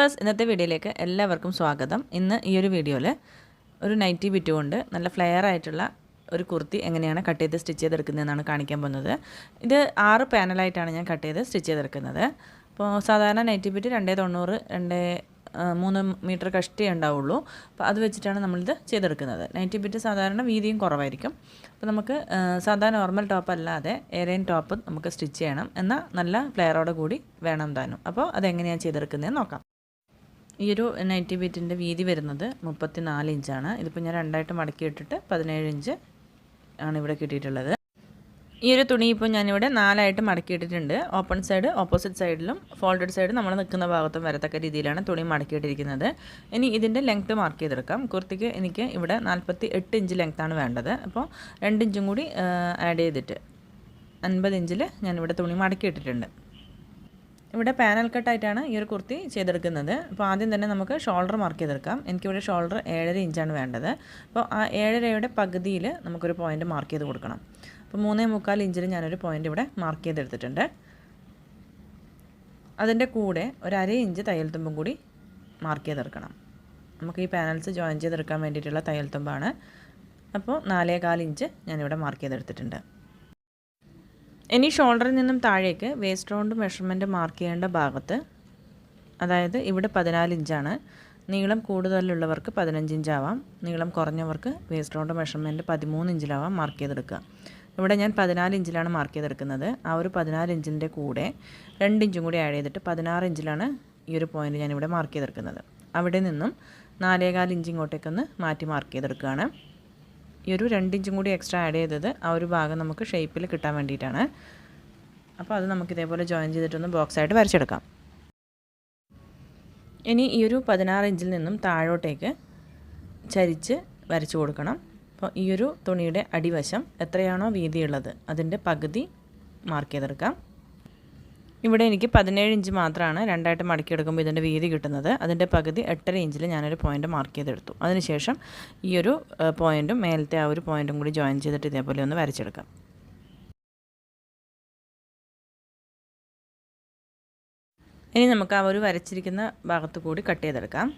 Viewers, ഇന്നത്തെ വീഡിയോയിലേക്ക് എല്ലാവർക്കും സ്വാഗതം. ഇന്ന് ഈ ഒരു വീഡിയോയിൽ ഒരു നൈറ്റി ബിറ്റ് കൊണ്ട് നല്ല ഫ്ലെയർ ആയിട്ടുള്ള ഒരു കുർത്തി എങ്ങനെയാണ് കട്ട് ചെയ്ത് സ്റ്റിച്ച് ചെയ്തെടുക്കുന്നതെന്നാണ് കാണിക്കാൻ പോകുന്നത്. ഇത് 6 പാനലായിട്ടാണ് ഞാൻ കട്ട് ചെയ്ത് സ്റ്റിച്ച് ചെയ്തെടുക്കുന്നത്. അപ്പോൾ സാധാരണ നൈറ്റി ബിറ്റ് 290 3 മീറ്റർ കഷ്ടിയേ ഉണ്ടാവുള്ളൂ. അപ്പോൾ അത് വെച്ചിട്ടാണ് നമ്മളിത് ചെയ്തെടുക്കുന്നത്. നൈറ്റി ബിറ്റ് സാധാരണ വീതിയും കുറവായിരിക്കും. അപ്പോൾ നമുക്ക് സാധാരണ നോർമൽ ടോപ്പ് അല്ലാതെ എയർലൈൻ ടോപ്പ് നമുക്ക് സ്റ്റിച്ച് ചെയ്യണം. എന്നാൽ നല്ല ഫ്ലെയറോടെ കൂടി വേണം താനും. അപ്പോൾ അതെങ്ങനെയാണ് ചെയ്തെടുക്കുന്നതെന്ന് നോക്കാം. ഈ ഒരു നൈറ്റി ബിറ്റിൻ്റെ വീതി വരുന്നത് 34 ഇഞ്ചാണ്. ഇതിപ്പോൾ ഞാൻ രണ്ടായിട്ട് മടക്കിയിട്ടിട്ട് 17 ഇഞ്ച് ആണ് ഇവിടെ കിട്ടിയിട്ടുള്ളത്. ഈ ഒരു തുണി ഇപ്പോൾ ഞാനിവിടെ 4ആയിട്ട് മടക്കിയിട്ടിട്ടുണ്ട്. ഓപ്പൺ സൈഡ് ഓപ്പോസിറ്റ് സൈഡിലും ഫോൾഡഡ് സൈഡ് നമ്മൾ നിൽക്കുന്ന ഭാഗത്തും വരത്തക്ക രീതിയിലാണ് തുണി മടക്കിയിട്ടിരിക്കുന്നത്. ഇനി ഇതിൻ്റെ ലെങ്ത്ത് മാർക്ക് ചെയ്തെടുക്കാം. കുർത്തിക്ക് എനിക്ക് ഇവിടെ 48 ഇഞ്ച് ലെങ്ത്താണ് വേണ്ടത്. അപ്പോൾ 2 ഇഞ്ചും കൂടി ആഡ് ചെയ്തിട്ട് 50 ഇഞ്ചിൽ ഞാനിവിടെ തുണി മടക്കിയിട്ടിട്ടുണ്ട്. ഇവിടെ പാനൽ കട്ടായിട്ടാണ് ഈ ഒരു കുർത്തി ചെയ്തെടുക്കുന്നത്. അപ്പോൾ ആദ്യം തന്നെ നമുക്ക് ഷോൾഡർ മാർക്ക് ചെയ്തെടുക്കാം. എനിക്കിവിടെ ഷോൾഡർ 7.5 ഇഞ്ചാണ് വേണ്ടത്. അപ്പോൾ ആ 7.5യുടെ പകുതിയിൽ നമുക്കൊരു പോയിൻ്റ് മാർക്ക് ചെയ്ത് കൊടുക്കണം. അപ്പോൾ 3.25 ഇഞ്ചിൽ ഞാനൊരു പോയിൻ്റ് ഇവിടെ മാർക്ക് ചെയ്തെടുത്തിട്ടുണ്ട്. അതിൻ്റെ കൂടെ ഒരു 1/2 ഇഞ്ച് തയ്യൽ തുമ്പും കൂടി മാർക്ക് ചെയ്തെടുക്കണം. നമുക്ക് ഈ പാനൽസ് ജോയിൻ ചെയ്തെടുക്കാൻ വേണ്ടിയിട്ടുള്ള തയ്യൽ തുമ്പാണ്. അപ്പോൾ 4.25 ഇഞ്ച് ഞാനിവിടെ മാർക്ക് ചെയ്തെടുത്തിട്ടുണ്ട്. ഇനി ഷോൾഡറിൽ നിന്നും താഴേക്ക് വേസ്റ്റ് റൗണ്ട് മെഷർമെൻറ്റ് മാർക്ക് ചെയ്യേണ്ട ഭാഗത്ത്, അതായത് ഇവിടെ 14 ഇഞ്ചാണ്. നീളം കൂടുതലുള്ളവർക്ക് 15 ഇഞ്ചാവാം. നീളം കുറഞ്ഞവർക്ക് വേസ്റ്റ് റൗണ്ട് മെഷർമെൻറ്റ് 13 ഇഞ്ചിലാവാം മാർക്ക് ചെയ്തെടുക്കുക. ഇവിടെ ഞാൻ 14 ഇഞ്ചിലാണ് മാർക്ക് ചെയ്തെടുക്കുന്നത്. ആ ഒരു 14 ഇഞ്ചിൻ്റെ കൂടെ 2 ഇഞ്ചും കൂടി ആഡ് ചെയ്തിട്ട് 16 ഇഞ്ചിലാണ് ഈ ഒരു പോയിൻ്റ് ഞാനിവിടെ മാർക്ക് ചെയ്തെടുക്കുന്നത്. അവിടെ നിന്നും 4.25 ഇഞ്ച് ഇങ്ങോട്ടേക്കൊന്ന് മാറ്റി മാർക്ക് ചെയ്തെടുക്കുകയാണ്. ഈ ഒരു 2 ഇഞ്ചും കൂടി എക്സ്ട്രാ ആഡ് ചെയ്തത് ആ ഒരു ഭാഗം നമുക്ക് ഷേപ്പിൽ കിട്ടാൻ വേണ്ടിയിട്ടാണ്. അപ്പോൾ അത് നമുക്ക് ഇതേപോലെ ജോയിൻ ചെയ്തിട്ടൊന്ന് ബോക്സായിട്ട് വരച്ചെടുക്കാം. ഇനി ഈ ഒരു 16 ഇഞ്ചിൽ നിന്നും താഴോട്ടേക്ക് ചരിച്ച് വരച്ചു കൊടുക്കണം. അപ്പോൾ ഈ ഒരു തുണിയുടെ അടിവശം എത്രയാണോ വീതിയുള്ളത് അതിൻ്റെ പകുതി മാർക്ക് ചെയ്തെടുക്കാം. ഇവിടെ എനിക്ക് 17 ഇഞ്ച് മാത്രമാണ് രണ്ടായിട്ട് മടക്കിയെടുക്കുമ്പോൾ ഇതിൻ്റെ വീതി കിട്ടുന്നത്. അതിൻ്റെ പകുതി 8.5 ഇഞ്ചിൽ ഞാനൊരു പോയിൻ്റ് മാർക്ക് ചെയ്തെടുത്തു. അതിനുശേഷം ഈ ഒരു പോയിൻറ്റും മേലത്തെ ആ ഒരു പോയിൻറ്റും കൂടി ജോയിൻ ചെയ്തിട്ട് ഇതേപോലെ ഒന്ന് വരച്ചെടുക്കാം. ഇനി നമുക്ക് ആ ഒരു വരച്ചിരിക്കുന്ന ഭാഗത്ത് കൂടി കട്ട് ചെയ്തെടുക്കാം.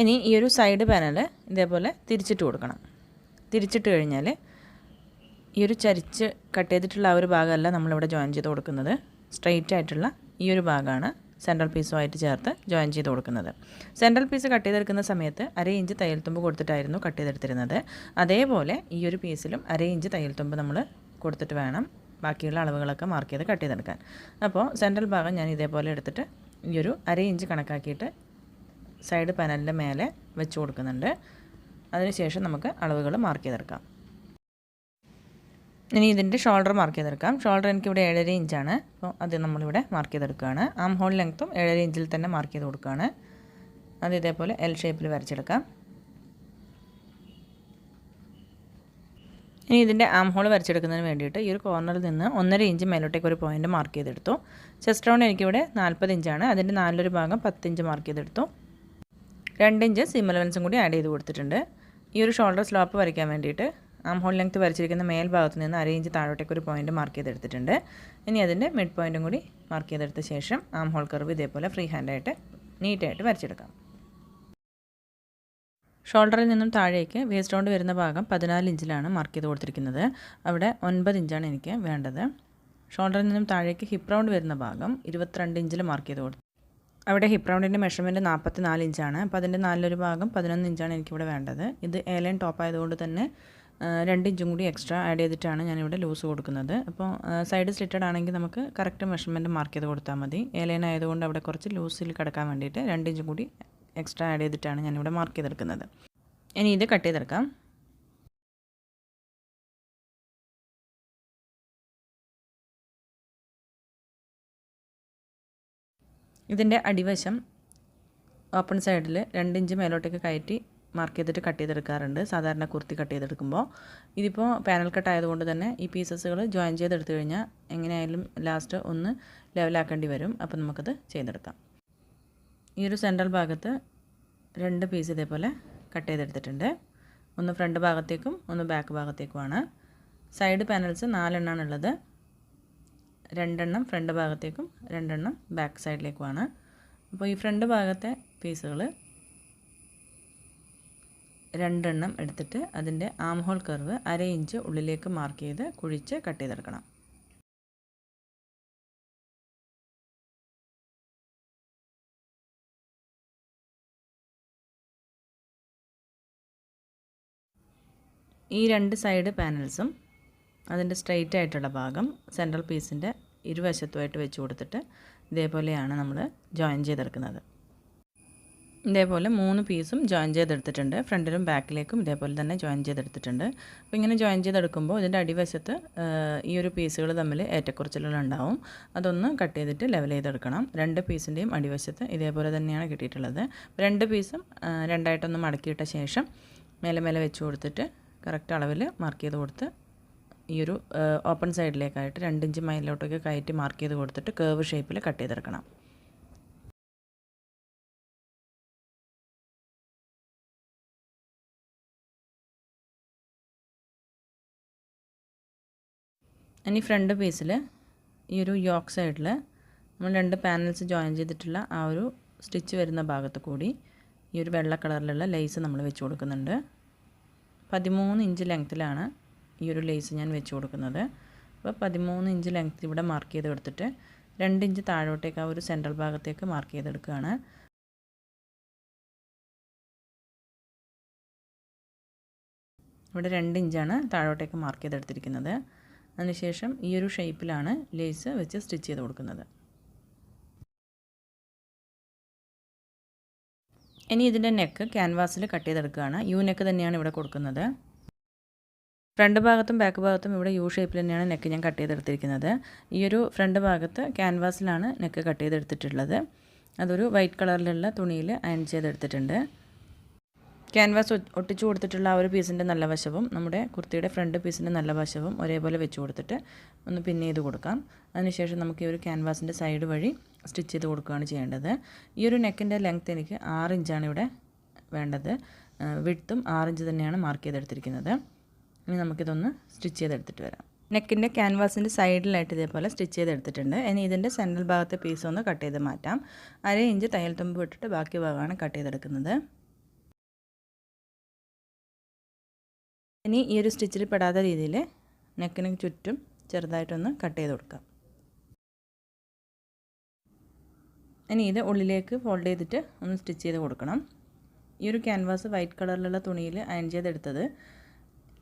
ഇനി ഈ ഒരു സൈഡ് പാനൽ ഇതേപോലെ തിരിച്ചിട്ട് കൊടുക്കണം. തിരിച്ചിട്ട് കഴിഞ്ഞാൽ ഈ ഒരു ചരിച്ച് കട്ട് ചെയ്തിട്ടുള്ള ആ ഒരു ഭാഗമല്ല നമ്മളിവിടെ ജോയിൻ ചെയ്ത് കൊടുക്കുന്നത്. സ്ട്രെയിറ്റ് ആയിട്ടുള്ള ഈ ഒരു ഭാഗമാണ് സെൻട്രൽ പീസുമായിട്ട് ചേർത്ത് ജോയിൻ ചെയ്ത് കൊടുക്കുന്നത്. സെൻട്രൽ പീസ് കട്ട് ചെയ്തെടുക്കുന്ന സമയത്ത് 1/2 ഇഞ്ച് തയ്യൽ തുമ്പ് കൊടുത്തിട്ടായിരുന്നു കട്ട് ചെയ്തെടുത്തിരുന്നത്. അതേപോലെ ഈ ഒരു പീസിലും 1/2 ഇഞ്ച് തയ്യൽ തുമ്പ് നമ്മൾ കൊടുത്തിട്ട് വേണം ബാക്കിയുള്ള അളവുകളൊക്കെ മാർക്ക് ചെയ്ത് കട്ട് ചെയ്തെടുക്കാൻ. അപ്പോൾ സെൻട്രൽ ഭാഗം ഞാൻ ഇതേപോലെ എടുത്തിട്ട് ഈ ഒരു 1/2 ഇഞ്ച് കണക്കാക്കിയിട്ട് സൈഡ് പാനലിൻ്റെ മേലെ വെച്ച് കൊടുക്കുന്നുണ്ട്. അതിനുശേഷം നമുക്ക് അളവുകൾ മാർക്ക് ചെയ്തെടുക്കാം. ഇനി ഇതിൻ്റെ ഷോൾഡർ മാർക്ക് ചെയ്തെടുക്കാം. ഷോൾഡർ എനിക്കിവിടെ 7.5 ഇഞ്ചാണ്. അപ്പോൾ അത് നമ്മളിവിടെ മാർക്ക് ചെയ്തെടുക്കുകയാണ്. ആം ഹോൾ ലെങ്ത്തും 7.5 ഇഞ്ചിൽ തന്നെ മാർക്ക് ചെയ്ത് കൊടുക്കുകയാണ്. അത് ഇതേപോലെ എൽ ഷേപ്പിൽ വരച്ചെടുക്കാം. ഇനി ഇതിൻ്റെ ആം ഹോൾ വരച്ചെടുക്കുന്നതിന് വേണ്ടിയിട്ട് ഈ ഒരു കോർണറിൽ നിന്ന് 1.5 ഇഞ്ച് മേലോട്ടേക്ക് ഒരു പോയിൻ്റ് മാർക്ക് ചെയ്തെടുത്തു. ചെസ്റ്റ് റൗണ്ട് എനിക്കിവിടെ 40 ഇഞ്ചാണ്. അതിൻ്റെ 4 ഭാഗം 10 ഇഞ്ച് മാർക്ക് ചെയ്തെടുത്തു. 2 ഇഞ്ച് സീം അലവൻസും കൂടി ആഡ് ചെയ്ത് കൊടുത്തിട്ടുണ്ട്. ഈ ഒരു ഷോൾഡർ സ്ലോപ്പ് വരയ്ക്കാൻ വേണ്ടിയിട്ട് ആം ഹോൾ ലെങ്ത്ത് വരച്ചിരിക്കുന്ന മേൽഭാഗത്ത് നിന്ന് 1/2 ഇഞ്ച് താഴോട്ടേക്ക് ഒരു പോയിൻ്റ് മാർക്ക് ചെയ്തെടുത്തിട്ടുണ്ട്. ഇനി അതിൻ്റെ മിഡ് പോയിൻറ്റും കൂടി മാർക്ക് ചെയ്തെടുത്ത ശേഷം ആം ഹോൾ കർവ് ഇതേപോലെ ഫ്രീ ഹാൻഡായിട്ട് നീറ്റായിട്ട് വരച്ചെടുക്കാം. ഷോൾഡറിൽ നിന്നും താഴേക്ക് വേസ്റ്റ് റൗണ്ട് വരുന്ന ഭാഗം 14 ഇഞ്ചിലാണ് മാർക്ക് ചെയ്ത് കൊടുത്തിരിക്കുന്നത്. അവിടെ 9 ഇഞ്ചാണ് എനിക്ക് വേണ്ടത്. ഷോൾഡറിൽ നിന്നും താഴേക്ക് ഹിപ്പ് റൗണ്ട് വരുന്ന ഭാഗം 22 ഇഞ്ചിൽ മാർക്ക് ചെയ്ത് കൊടുത്തു. അവിടെ ഹിപ്പ് റൗണ്ടിൻ്റെ മെഷർമെൻറ്റ് 44 ഇഞ്ചാണ്. അപ്പോൾ അതിൻ്റെ 4 ഭാഗം 11 ഇഞ്ചാണ് എനിക്കിവിടെ വേണ്ടത്. ഇത് എയർലൈൻ ടോപ്പ് ആയതുകൊണ്ട് തന്നെ 2 ഇഞ്ചും കൂടി എക്സ്ട്രാ ആഡ് ചെയ്തിട്ടാണ് ഞാനിവിടെ ലൂസ് കൊടുക്കുന്നത്. അപ്പോൾ സൈഡ് സ്ലിറ്റഡ് ആണെങ്കിൽ നമുക്ക് കറക്റ്റ് മെഷർമെൻറ്റ് മാർക്ക് ചെയ്ത് കൊടുത്താൽ മതി. എയർലൈൻ ആയതുകൊണ്ട് അവിടെ കുറച്ച് ലൂസിൽ കിടക്കാൻ വേണ്ടിയിട്ട് 2 ഇഞ്ചും കൂടി എക്സ്ട്രാ ആഡ് ചെയ്തിട്ടാണ് ഞാനിവിടെ മാർക്ക് ചെയ്തെടുക്കുന്നത്. ഇനി ഇത് കട്ട് ചെയ്തെടുക്കാം. ഇതിൻ്റെ അടിവശം ഓപ്പൺ സൈഡിൽ 2 ഇഞ്ച് മേലോട്ടേക്ക് കയറ്റി മാർക്ക് ചെയ്തിട്ട് കട്ട് ചെയ്തെടുക്കാറുണ്ട് സാധാരണ കുർത്തി കട്ട് ചെയ്തെടുക്കുമ്പോൾ. ഇതിപ്പോൾ പാനൽ കട്ട് ആയതുകൊണ്ട് തന്നെ ഈ പീസസുകൾ ജോയിൻ ചെയ്തെടുത്തു കഴിഞ്ഞാൽ എങ്ങനെയായാലും ലാസ്റ്റ് ഒന്ന് ലെവലാക്കേണ്ടി വരും. അപ്പോൾ നമുക്കത് ചെയ്തെടുക്കാം. ഈ ഒരു സെൻട്രൽ ഭാഗത്ത് 2 പീസ് ഇതേപോലെ കട്ട് ചെയ്തെടുത്തിട്ടുണ്ട്. ഒന്ന് ഫ്രണ്ട് ഭാഗത്തേക്കും ഒന്ന് ബാക്ക് ഭാഗത്തേക്കുമാണ്. സൈഡ് പാനൽസ് 4 എണ്ണമാണ് ഉള്ളത്. 2 എണ്ണം ഫ്രണ്ട് ഭാഗത്തേക്കും 2 എണ്ണം ബാക്ക് സൈഡിലേക്കുമാണ്. അപ്പോൾ ഈ ഫ്രണ്ട് ഭാഗത്തെ പീസുകൾ 2 എണ്ണം എടുത്തിട്ട് അതിൻ്റെ ആം ഹോൾ കർവ് 1/2 ഇഞ്ച് ഉള്ളിലേക്ക് മാർക്ക് ചെയ്ത് കുഴിച്ച് കട്ട് ചെയ്തെടുക്കണം. ഈ 2 സൈഡ് പാനൽസും അതിൻ്റെ സ്ട്രെയിറ്റ് ആയിട്ടുള്ള ഭാഗം സെൻട്രൽ പീസിൻ്റെ ഇരുവശത്തുമായിട്ട് വെച്ച് കൊടുത്തിട്ട് ഇതേപോലെയാണ് നമ്മൾ ജോയിൻ ചെയ്തെടുക്കുന്നത്. ഇതേപോലെ 3 പീസും ജോയിൻ ചെയ്തെടുത്തിട്ടുണ്ട്. ഫ്രണ്ടിലും ബാക്കിലേക്കും ഇതേപോലെ തന്നെ ജോയിൻ ചെയ്തെടുത്തിട്ടുണ്ട്. അപ്പോൾ ഇങ്ങനെ ജോയിൻ ചെയ്തെടുക്കുമ്പോൾ ഇതിൻ്റെ അടിവശത്ത് ഈ ഒരു പീസുകൾ തമ്മിൽ ഏറ്റക്കുറച്ചിലുണ്ടാവും. അതൊന്ന് കട്ട് ചെയ്തിട്ട് ലെവൽ ചെയ്തെടുക്കണം. 2 പീസിൻ്റെയും അടിവശത്ത് ഇതേപോലെ തന്നെയാണ് കിട്ടിയിട്ടുള്ളത്. 2 പീസും രണ്ടായിട്ടൊന്ന് മടക്കിയിട്ട ശേഷം മേലെ മേലെ വെച്ച് കൊടുത്തിട്ട് കറക്റ്റ് അളവിൽ മാർക്ക് ചെയ്ത് കൊടുത്ത് ഈ ഒരു ഓപ്പൺ സൈഡിലേക്കായിട്ട് 2 ഇഞ്ച് മേലോട്ടൊക്കെ കയറ്റി മാർക്ക് ചെയ്ത് കൊടുത്തിട്ട് കേർവ് ഷേപ്പിൽ കട്ട് ചെയ്തെടുക്കണം. ഇനി ഫ്രണ്ട് പീസിൽ ഈ ഒരു യോക്ക് സൈഡിൽ നമ്മൾ 2 പാനൽസ് ജോയിൻ ചെയ്തിട്ടുള്ള ആ ഒരു സ്റ്റിച്ച് വരുന്ന ഭാഗത്ത് കൂടി ഈ ഒരു വെള്ള കളറിലുള്ള ലേസ് നമ്മൾ വെച്ച് കൊടുക്കുന്നുണ്ട്. 13 ഇഞ്ച് ലെങ്ത്തിലാണ് ഈ ഒരു ലേസ് ഞാൻ വെച്ച് കൊടുക്കുന്നത്. അപ്പോൾ 13 ഇഞ്ച് ലെങ്ത്ത് ഇവിടെ മാർക്ക് ചെയ്ത് എടുത്തിട്ട് 2 ഇഞ്ച് താഴോട്ടേക്ക് ആ ഒരു സെൻട്രൽ ഭാഗത്തേക്ക് മാർക്ക് ചെയ്തെടുക്കുകയാണ്. ഇവിടെ 2 ഇഞ്ചാണ് താഴോട്ടേക്ക് മാർക്ക് ചെയ്തെടുത്തിരിക്കുന്നത്. അതിനുശേഷം ഈ ഒരു ഷേപ്പിലാണ് ലേസ് വെച്ച് സ്റ്റിച്ച് ചെയ്ത് കൊടുക്കുന്നത്. ഇനി ഇതിൻ്റെ നെക്ക് ക്യാൻവാസിൽ കട്ട് ചെയ്തെടുക്കുകയാണ്. യു നെക്ക് തന്നെയാണ് ഇവിടെ കൊടുക്കുന്നത്. ഫ്രണ്ട് ഭാഗത്തും ബാക്ക് ഭാഗത്തും ഇവിടെ യു ഷേപ്പിൽ തന്നെയാണ് നെക്ക് ഞാൻ കട്ട് ചെയ്തെടുത്തിരിക്കുന്നത്. ഈ ഒരു ഫ്രണ്ട് ഭാഗത്ത് ക്യാൻവാസിലാണ് നെക്ക് കട്ട് ചെയ്തെടുത്തിട്ടുള്ളത്. അതൊരു വൈറ്റ് കളറിലുള്ള തുണിയിൽ അയൺ ചെയ്തെടുത്തിട്ടുണ്ട്. ക്യാൻവാസ് ഒട്ടിച്ചു കൊടുത്തിട്ടുള്ള ആ ഒരു പീസിൻ്റെ നല്ല വശവും നമ്മുടെ കുർത്തിയുടെ ഫ്രണ്ട് പീസിൻ്റെ നല്ല വശവും ഒരേപോലെ വെച്ച് കൊടുത്തിട്ട് ഒന്ന് പിൻ ചെയ്ത് കൊടുക്കാം. അതിനുശേഷം നമുക്ക് ഈ ഒരു ക്യാൻവാസിൻ്റെ സൈഡ് വഴി സ്റ്റിച്ച് ചെയ്ത് കൊടുക്കുകയാണ് ചെയ്യേണ്ടത്. ഈ ഒരു നെക്കിൻ്റെ ലെങ്ത്ത് എനിക്ക് 6 ഇഞ്ചാണ് ഇവിടെ വേണ്ടത്. വിഡ്ത്തും 6 ഇഞ്ച് തന്നെയാണ് മാർക്ക് ചെയ്തെടുത്തിരിക്കുന്നത്. ഇനി നമുക്കിതൊന്ന് സ്റ്റിച്ച് ചെയ്തെടുത്തിട്ട് വരാം. നെക്കിൻ്റെ ക്യാൻവാസിൻ്റെ സൈഡിലായിട്ട് ഇതേപോലെ സ്റ്റിച്ച് ചെയ്തെടുത്തിട്ടുണ്ട്. ഇനി ഇതിൻ്റെ സെൻട്രൽ ഭാഗത്തെ പീസ് ഒന്ന് കട്ട് ചെയ്ത് മാറ്റാം. 1/2 ഇഞ്ച് തയ്യൽ തുമ്പ് ഇട്ടിട്ട് ബാക്കി ഭാഗമാണ് കട്ട് ചെയ്തെടുക്കുന്നത്. ഇനി ഈ ഒരു സ്റ്റിച്ചിൽ പെടാത്ത രീതിയിൽ നെക്കിന് ചുറ്റും ചെറുതായിട്ടൊന്ന് കട്ട് ചെയ്ത് കൊടുക്കാം. ഇനി ഇത് ഉള്ളിലേക്ക് ഫോൾഡ് ചെയ്തിട്ട് ഒന്ന് സ്റ്റിച്ച് ചെയ്ത് കൊടുക്കണം. ഈ ഒരു ക്യാൻവാസ് വൈറ്റ് കളറിലുള്ള തുണിയിൽ അയൺ ചെയ്തെടുത്തത്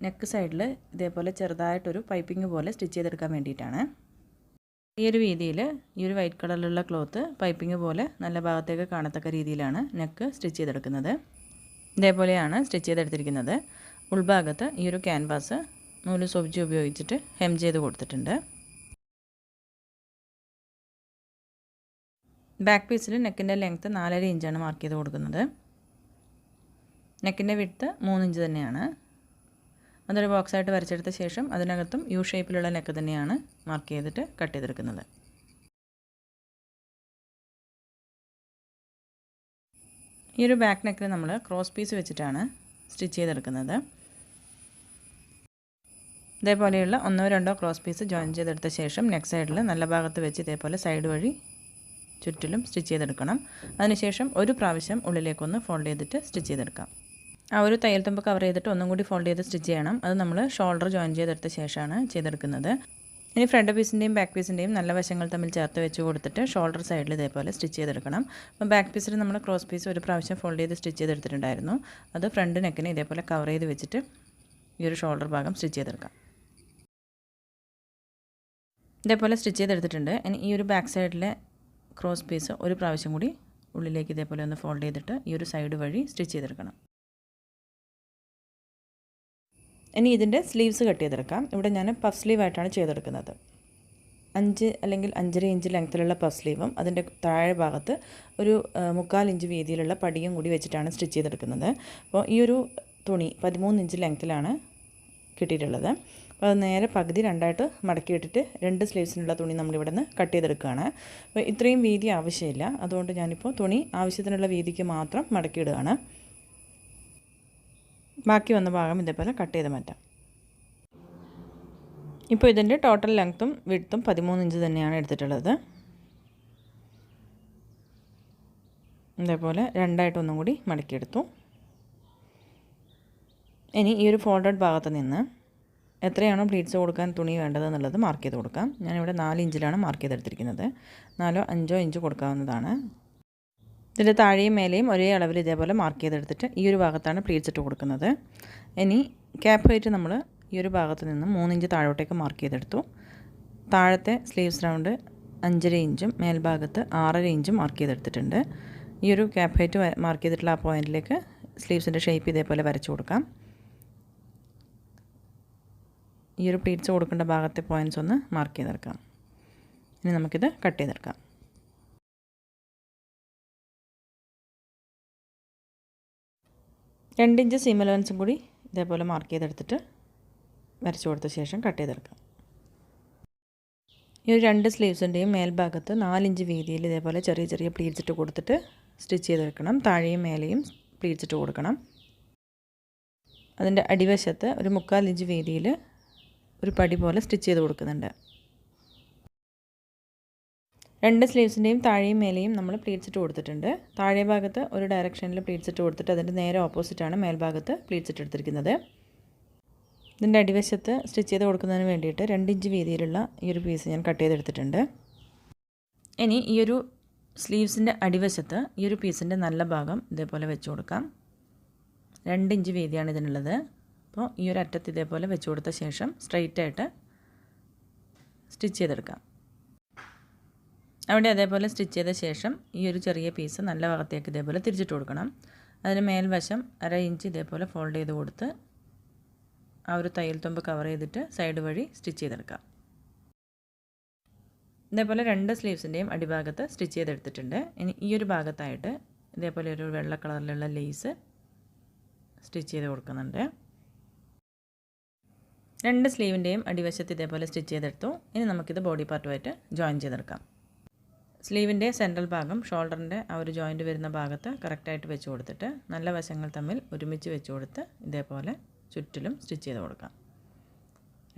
നെക്ക് സൈഡിൽ ഇതേപോലെ ചെറുതായിട്ടൊരു പൈപ്പിംഗ് പോലെ സ്റ്റിച്ച് ചെയ്തെടുക്കാൻ വേണ്ടിയിട്ടാണ്. ഈ ഒരു രീതിയിൽ ഈ ഒരു വൈറ്റ് കളറിലുള്ള ക്ലോത്ത് പൈപ്പിംഗ് പോലെ നല്ല ഭാഗത്തേക്ക് കാണത്തക്ക രീതിയിലാണ് നെക്ക് സ്റ്റിച്ച് ചെയ്തെടുക്കുന്നത്. ഇതേപോലെയാണ് സ്റ്റിച്ച് ചെയ്തെടുത്തിരിക്കുന്നത്. ഉൾഭാഗത്ത് ഈ ഒരു ക്യാൻവാസ് നൂല് സൂചി ഉപയോഗിച്ചിട്ട് ഹെം ചെയ്ത് കൊടുത്തിട്ടുണ്ട്. ബാക്ക് പീസിൽ നെക്കിൻ്റെ ലെങ്ത്ത് 4.5 ഇഞ്ചാണ് മാർക്ക് ചെയ്ത് കൊടുക്കുന്നത്. നെക്കിൻ്റെ വിഡ്ത്ത് 3 ഇഞ്ച് തന്നെയാണ്. അതൊരു ബോക്സായിട്ട് വരച്ചെടുത്ത ശേഷം അതിനകത്തും യു ഷേപ്പിലുള്ള നെക്ക് തന്നെയാണ് മാർക്ക് ചെയ്തിട്ട് കട്ട് ചെയ്തെടുക്കുന്നത്. ഈ ഒരു ബാക്ക് നെക്കിൽ നമ്മൾ ക്രോസ് പീസ് വെച്ചിട്ടാണ് സ്റ്റിച്ച് ചെയ്തെടുക്കുന്നത്. ഇതേപോലെയുള്ള 1-2 ക്രോസ് പീസ് ജോയിൻ ചെയ്തെടുത്ത ശേഷം നെക്ക് സൈഡിൽ നല്ല ഭാഗത്ത് വെച്ച് ഇതേപോലെ സൈഡ് വഴി ചുറ്റിലും സ്റ്റിച്ച് ചെയ്തെടുക്കണം. അതിനുശേഷം ഒരു പ്രാവശ്യം ഉള്ളിലേക്കൊന്ന് ഫോൾഡ് ചെയ്തിട്ട് സ്റ്റിച്ച് ചെയ്തെടുക്കാം. ആ ഒരു തയ്യൽ തുമ്പ് കവർ ചെയ്തിട്ട് ഒന്നും കൂടി ഫോൾഡ് ചെയ്ത് സ്റ്റിച്ച് ചെയ്യണം. അത് നമ്മൾ ഷോൾഡർ ജോയിൻ ചെയ്തെടുത്ത ശേഷമാണ് ചെയ്തെടുക്കുന്നത്. ഇനി ഫ്രണ്ട് പീസിൻ്റെയും ബാക്ക് പീസിൻ്റെയും നല്ല വശങ്ങൾ തമ്മിൽ ചേർത്ത് വെച്ച് കൊടുത്തിട്ട് ഷോൾഡർ സൈഡിൽ ഇതേപോലെ സ്റ്റിച്ച് ചെയ്തെടുക്കണം. അപ്പോൾ ബാക്ക് പീസിൽ നമ്മൾ ക്രോസ് പീസ് ഒരു പ്രാവശ്യം ഫോൾഡ് ചെയ്ത് സ്റ്റിച്ച് ചെയ്തെടുത്തിട്ടുണ്ടായിരുന്നു. അത് ഫ്രണ്ട് നെക്കിനെ ഇതേപോലെ കവർ ചെയ്ത് വെച്ചിട്ട് ഈ ഒരു ഷോൾഡർ ഭാഗം സ്റ്റിച്ച് ചെയ്തെടുക്കാം. ഇതേപോലെ സ്റ്റിച്ച് ചെയ്തെടുത്തിട്ടുണ്ട്. ഇനി ഈ ഒരു ബാക്ക് സൈഡിലെ ക്രോസ് പീസ് ഒരു പ്രാവശ്യം കൂടി ഉള്ളിലേക്ക് ഇതേപോലെ ഒന്ന് ഫോൾഡ് ചെയ്തിട്ട് ഈ ഒരു സൈഡ് വഴി സ്റ്റിച്ച് ചെയ്തെടുക്കണം. ഇനി ഇതിൻ്റെ സ്ലീവ്സ് കട്ട് ചെയ്തെടുക്കാം. ഇവിടെ ഞാൻ പഫ് സ്ലീവായിട്ടാണ് ചെയ്തെടുക്കുന്നത്. 5 അല്ലെങ്കിൽ 5.5 ഇഞ്ച് ലെങ്ത്തിലുള്ള പഫ് സ്ലീവും അതിൻ്റെ താഴെ ഭാഗത്ത് ഒരു 3/4 ഇഞ്ച് വീതിയിലുള്ള പടിയും കൂടി വെച്ചിട്ടാണ് സ്റ്റിച്ച് ചെയ്തെടുക്കുന്നത്. അപ്പോൾ ഈ ഒരു തുണി 13 ഇഞ്ച് ലെങ്ത്തിലാണ് കിട്ടിയിട്ടുള്ളത്. അപ്പോൾ അത് നേരെ പകുതി രണ്ടായിട്ട് മടക്കിയിട്ടിട്ട് 2 സ്ലീവ്സിനുള്ള തുണി നമ്മളിവിടെ നിന്ന് കട്ട് ചെയ്തെടുക്കുകയാണ്. അപ്പോൾ ഇത്രയും വീതി ആവശ്യമില്ല. അതുകൊണ്ട് ഞാനിപ്പോൾ തുണി ആവശ്യത്തിനുള്ള വീതിക്ക് മാത്രം മടക്കിയിടുകയാണ്. ബാക്കി വന്ന ഭാഗം ഇതേപോലെ കട്ട് ചെയ്ത് മാറ്റാം. ഇപ്പോൾ ഇതിൻ്റെ ടോട്ടൽ ലെങ്ത്തും വിഡ്ത്തും 13 ഇഞ്ച് തന്നെയാണ് എടുത്തിട്ടുള്ളത്. ഇതേപോലെ രണ്ടായിട്ട് ഒന്നും കൂടി മടക്കിയെടുത്തു. ഇനി ഈ ഒരു ഫോൾഡഡ് ഭാഗത്ത് നിന്ന് എത്രയാണോ പ്ലീറ്റ്സ് കൊടുക്കാൻ തുണി വേണ്ടതെന്നുള്ളത് മാർക്ക് ചെയ്ത് കൊടുക്കാം. ഞാനിവിടെ 4 ഇഞ്ചിലാണ് മാർക്ക് ചെയ്തെടുത്തിരിക്കുന്നത്. 4 5 ഇഞ്ച് കൊടുക്കാവുന്നതാണ്. ഇതിൻ്റെ താഴെയും മേലെയും ഒരേ അളവിൽ ഇതേപോലെ മാർക്ക് ചെയ്തെടുത്തിട്ട് ഈ ഒരു ഭാഗത്താണ് പ്ലീറ്റ്സ് ഇട്ട് കൊടുക്കുന്നത്. ഇനി ക്യാപ്പ് ഹൈറ്റ് നമ്മൾ ഈ ഒരു ഭാഗത്ത് നിന്ന് 3 ഇഞ്ച് താഴോട്ടേക്ക് മാർക്ക് ചെയ്തെടുത്തു. താഴത്തെ സ്ലീവ്സ് റൗണ്ട് 5.5 ഇഞ്ചും മേൽഭാഗത്ത് 6.5 ഇഞ്ചും മാർക്ക് ചെയ്തെടുത്തിട്ടുണ്ട്. ഈ ഒരു ക്യാപ്പ് ഹൈറ്റ് മാർക്ക് ചെയ്തിട്ടുള്ള ആ പോയിൻറ്റിലേക്ക് സ്ലീവ്സിൻ്റെ ഷേപ്പ് ഇതേപോലെ വരച്ചു കൊടുക്കാം. ഈ ഒരു പ്ലീറ്റ്സ് കൊടുക്കേണ്ട ഭാഗത്തെ പോയിൻറ്റ്സ് ഒന്ന് മാർക്ക് ചെയ്തെടുക്കാം. ഇനി നമുക്കിത് കട്ട് ചെയ്തെടുക്കാം. രണ്ട് ഇഞ്ച് സീം അലവൻസും കൂടി ഇതേപോലെ മാർക്ക് ചെയ്തെടുത്തിട്ട് വരച്ചു കൊടുത്ത ശേഷം കട്ട് ചെയ്തെടുക്കാം. ഈ ഒരു 2 സ്ലീവ്സിൻ്റെയും മേൽഭാഗത്ത് 4 ഇഞ്ച് വീതിയിൽ ഇതേപോലെ ചെറിയ ചെറിയ പ്ലീറ്റ്സ് ഇട്ട് കൊടുത്തിട്ട് സ്റ്റിച്ച് ചെയ്തെടുക്കണം. താഴെയും മേലെയും പ്ലീറ്റ്സ് ഇട്ട് കൊടുക്കണം. അതിൻ്റെ അടിവശത്ത് ഒരു 3/4 ഇഞ്ച് വീതിയിൽ ഒരു പടി പോലെ സ്റ്റിച്ച് ചെയ്ത് കൊടുക്കുന്നുണ്ട്. 2 സ്ലീവ്സിൻ്റെയും താഴെയും മേലെയും നമ്മൾ പ്ലീറ്റ്സ് ഇട്ട് കൊടുത്തിട്ടുണ്ട്. താഴെ ഭാഗത്ത് ഒരു ഡയറക്ഷനിൽ പ്ലീറ്റ്സ് ഇട്ട് കൊടുത്തിട്ട് അതിൻ്റെ നേരെ ഓപ്പോസിറ്റാണ് മേൽഭാഗത്ത് പ്ലീറ്റ്സ് ഇട്ട് എടുത്തിരിക്കുന്നത്. ഇതിൻ്റെ അടിവശത്ത് സ്റ്റിച്ച് ചെയ്ത് കൊടുക്കുന്നതിന് വേണ്ടിയിട്ട് 2 ഇഞ്ച് വീതിയിലുള്ള ഈ ഒരു പീസ് ഞാൻ കട്ട് ചെയ്തെടുത്തിട്ടുണ്ട്. ഇനി ഈ ഒരു സ്ലീവ്സിൻ്റെ അടിവശത്ത് ഈ ഒരു പീസിൻ്റെ നല്ല ഭാഗം ഇതേപോലെ വെച്ച് കൊടുക്കാം. 2 ഇഞ്ച് വീതിയാണ് ഇതിനുള്ളത്. അപ്പോൾ ഈ ഒരു അറ്റത്ത് ഇതേപോലെ വെച്ച് കൊടുത്ത ശേഷം സ്ട്രെയിറ്റായിട്ട് സ്റ്റിച്ച് ചെയ്തെടുക്കാം. അവിടെ അതേപോലെ സ്റ്റിച്ച് ചെയ്ത ശേഷം ഈ ഒരു ചെറിയ പീസ് നല്ല ഭാഗത്തേക്ക് ഇതേപോലെ തിരിച്ചിട്ട് കൊടുക്കണം. അതിന് മേൽവശം 1/2 ഇഞ്ച് ഇതേപോലെ ഫോൾഡ് ചെയ്ത് കൊടുത്ത് ആ ഒരു തയ്യൽ തുമ്പ് കവർ ചെയ്തിട്ട് സൈഡ് വഴി സ്റ്റിച്ച് ചെയ്തെടുക്കാം. ഇതേപോലെ 2 സ്ലീവ്സിൻ്റെയും അടിഭാഗത്ത് സ്റ്റിച്ച് ചെയ്തെടുത്തിട്ടുണ്ട്. ഇനി ഈ ഒരു ഭാഗത്തായിട്ട് ഇതേപോലെ ഒരു വെള്ള കളറിലുള്ള ലേസ് സ്റ്റിച്ച് ചെയ്ത് കൊടുക്കുന്നുണ്ട്. 2 സ്ലീവിൻ്റെയും അടിവശത്ത് ഇതേപോലെ സ്റ്റിച്ച് ചെയ്തെടുത്തു. ഇനി നമുക്കിത് ബോഡി പാർട്ടുമായിട്ട് ജോയിൻ ചെയ്തെടുക്കാം. സ്ലീവിൻ്റെ സെൻട്രൽ ഭാഗം ഷോൾഡറിൻ്റെ ആ ഒരു ജോയിൻറ്റ് വരുന്ന ഭാഗത്ത് കറക്റ്റായിട്ട് വെച്ച് കൊടുത്തിട്ട് നല്ല വശങ്ങൾ തമ്മിൽ ഒരുമിച്ച് വെച്ച് കൊടുത്ത് ഇതേപോലെ ചുറ്റിലും സ്റ്റിച്ച് ചെയ്ത് കൊടുക്കാം.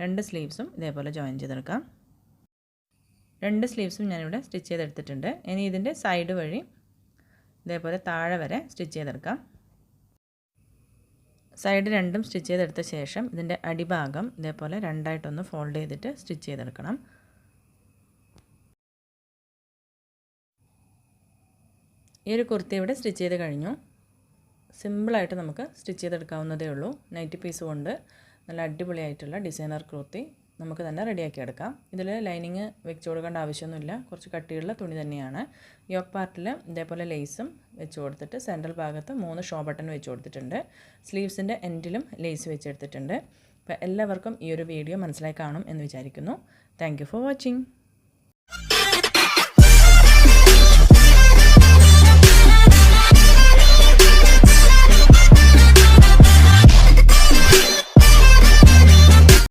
2 സ്ലീവ്സും ഇതേപോലെ ജോയിൻ ചെയ്തെടുക്കാം. 2 സ്ലീവ്സും ഞാനിവിടെ സ്റ്റിച്ച് ചെയ്തെടുത്തിട്ടുണ്ട്. ഇനി ഇതിൻ്റെ സൈഡ് വഴി ഇതേപോലെ താഴെ വരെ സ്റ്റിച്ച് ചെയ്തെടുക്കാം. സൈഡ് രണ്ടും സ്റ്റിച്ച് ചെയ്തെടുത്ത ശേഷം ഇതിൻ്റെ അടിഭാഗം ഇതേപോലെ രണ്ടായിട്ടൊന്ന് ഫോൾഡ് ചെയ്തിട്ട് സ്റ്റിച്ച് ചെയ്തെടുക്കണം. ഈ ഒരു കുർത്തി ഇവിടെ സ്റ്റിച്ച് ചെയ്ത് കഴിഞ്ഞു. സിമ്പിളായിട്ട് നമുക്ക് സ്റ്റിച്ച് ചെയ്തെടുക്കാവുന്നതേ ഉള്ളൂ. നൈറ്റി പീസ് കൊണ്ട് നല്ല അടിപൊളിയായിട്ടുള്ള ഡിസൈനർ കുർത്തി നമുക്ക് തന്നെ റെഡിയാക്കി എടുക്കാം. ഇതിൽ ലൈനിങ് വെച്ച് കൊടുക്കേണ്ട ആവശ്യമൊന്നുമില്ല. കുറച്ച് കട്ടിയുള്ള തുണി തന്നെയാണ്. യോക്ക് പാർട്ടിൽ ഇതേപോലെ ലേസും വെച്ച് കൊടുത്തിട്ട് സെൻട്രൽ ഭാഗത്ത് 3 ഷോ ബട്ടൺ വെച്ച് കൊടുത്തിട്ടുണ്ട്. സ്ലീവ്സിൻ്റെ എൻഡിലും ലേസ് വെച്ചെടുത്തിട്ടുണ്ട്. അപ്പോൾ എല്ലാവർക്കും ഈ ഒരു വീഡിയോ മനസ്സിലായി കാണും എന്ന് വിചാരിക്കുന്നു. Thank you for watching.